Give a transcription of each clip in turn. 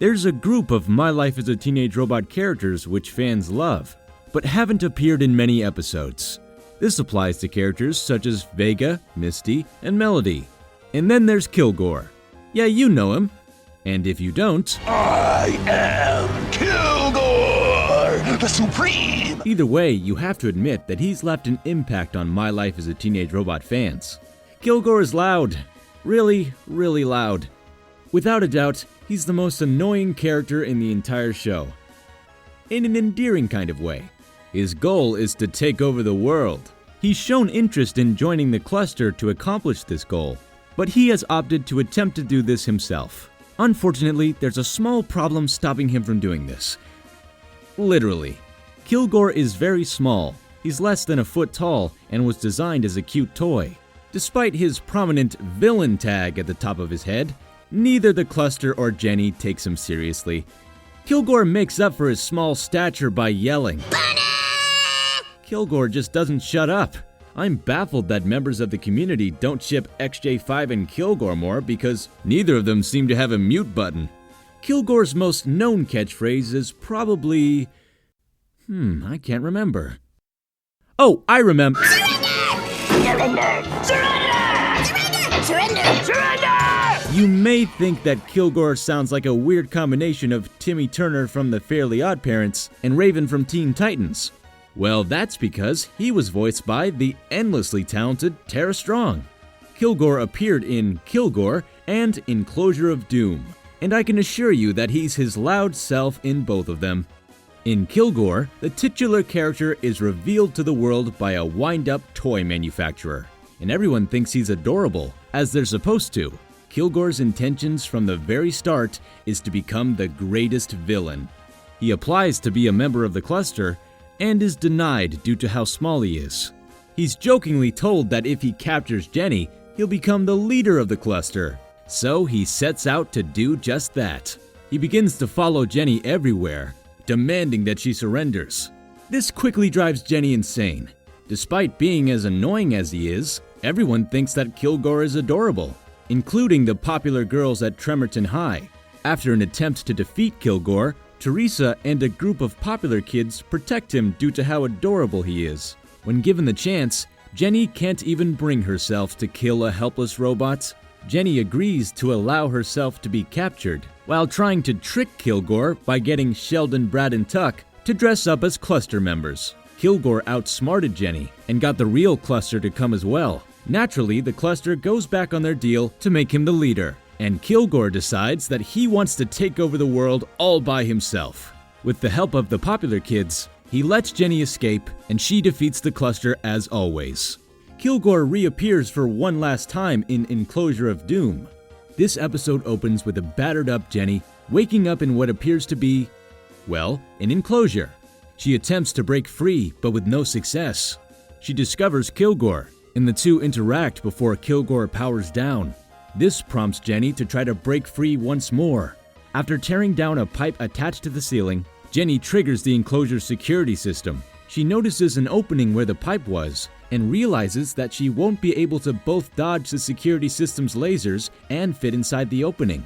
There's a group of My Life as a Teenage Robot characters which fans love, but haven't appeared in many episodes. This applies to characters such as Vega, Misty, and Melody. And then there's Kilgore. Yeah, you know him. And if you don't, I am Kilgore, the Supreme! Either way, you have to admit that he's left an impact on My Life as a Teenage Robot fans. Kilgore is loud. Really, really loud. Without a doubt, he's the most annoying character in the entire show. In an endearing kind of way. His goal is to take over the world. He's shown interest in joining the cluster to accomplish this goal, but he has opted to attempt to do this himself. Unfortunately, there's a small problem stopping him from doing this. Literally. Kilgore is very small. He's less than a foot tall and was designed as a cute toy. Despite his prominent villain tag at the top of his head, neither the cluster or Jenny takes him seriously. Kilgore makes up for his small stature by yelling. Bunny! Kilgore just doesn't shut up. I'm baffled that members of the community don't ship XJ5 and Kilgore more because neither of them seem to have a mute button. Kilgore's most known catchphrase is probably... I can't remember. Oh, I remember. Surrender! Surrender! Surrender! Surrender! Surrender! You may think that Kilgore sounds like a weird combination of Timmy Turner from The Fairly OddParents and Raven from Teen Titans. Well, that's because he was voiced by the endlessly talented Tara Strong. Kilgore appeared in Kilgore and Enclosure of Doom, and I can assure you that he's his loud self in both of them. In Kilgore, the titular character is revealed to the world by a wind-up toy manufacturer, and everyone thinks he's adorable, as they're supposed to. Kilgore's intentions from the very start is to become the greatest villain. He applies to be a member of the cluster, and is denied due to how small he is. He's jokingly told that if he captures Jenny, he'll become the leader of the cluster. So he sets out to do just that. He begins to follow Jenny everywhere, demanding that she surrenders. This quickly drives Jenny insane. Despite being as annoying as he is, everyone thinks that Kilgore is adorable, including the popular girls at Tremerton High. After an attempt to defeat Kilgore, Teresa and a group of popular kids protect him due to how adorable he is. When given the chance, Jenny can't even bring herself to kill a helpless robot. Jenny agrees to allow herself to be captured, while trying to trick Kilgore by getting Sheldon, Brad, and Tuck to dress up as cluster members. Kilgore outsmarted Jenny and got the real cluster to come as well. Naturally, the cluster goes back on their deal to make him the leader, and Kilgore decides that he wants to take over the world all by himself. With the help of the popular kids, he lets Jenny escape, and she defeats the cluster as always. Kilgore reappears for one last time in Enclosure of Doom. This episode opens with a battered-up Jenny waking up in what appears to be, well, an enclosure. She attempts to break free, but with no success. She discovers Kilgore, and the two interact before Kilgore powers down. This prompts Jenny to try to break free once more. After tearing down a pipe attached to the ceiling, Jenny triggers the enclosure's security system. She notices an opening where the pipe was, and realizes that she won't be able to both dodge the security system's lasers and fit inside the opening.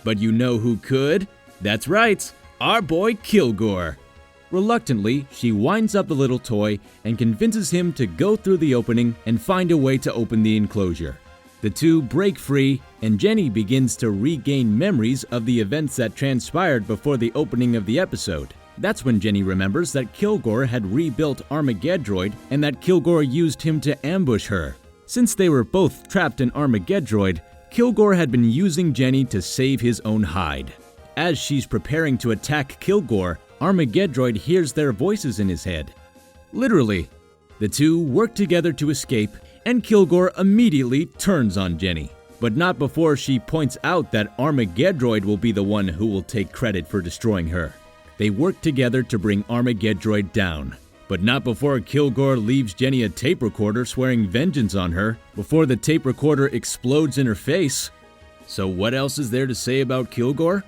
But you know who could? That's right, our boy Kilgore. Reluctantly, she winds up the little toy and convinces him to go through the opening and find a way to open the enclosure. The two break free, and Jenny begins to regain memories of the events that transpired before the opening of the episode. That's when Jenny remembers that Kilgore had rebuilt Armageddroid and that Kilgore used him to ambush her. Since they were both trapped in Armageddroid, Kilgore had been using Jenny to save his own hide. As she's preparing to attack Kilgore, Armageddroid hears their voices in his head. Literally, the two work together to escape, and Kilgore immediately turns on Jenny. But not before she points out that Armageddroid will be the one who will take credit for destroying her. They work together to bring Armageddroid down. But not before Kilgore leaves Jenny a tape recorder swearing vengeance on her, before the tape recorder explodes in her face. So what else is there to say about Kilgore?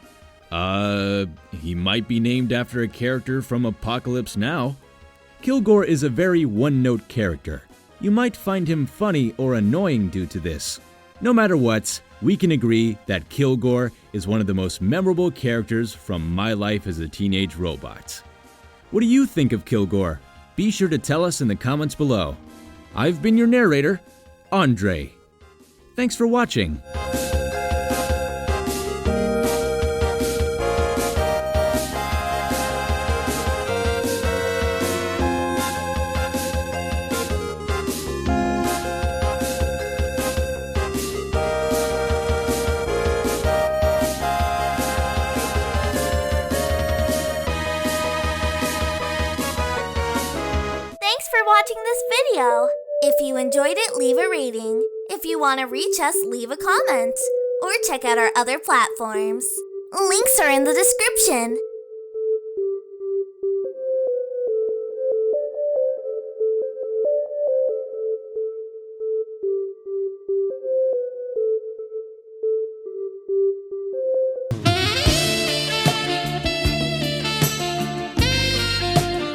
He might be named after a character from Apocalypse Now. Kilgore is a very one-note character. You might find him funny or annoying due to this. No matter what, we can agree that Kilgore is one of the most memorable characters from My Life as a Teenage Robot. What do you think of Kilgore? Be sure to tell us in the comments below. I've been your narrator, Andre. Thanks for watching. Thanks for watching this video. If you enjoyed it, leave a rating. If you want to reach us, leave a comment. Or check out our other platforms. Links are in the description.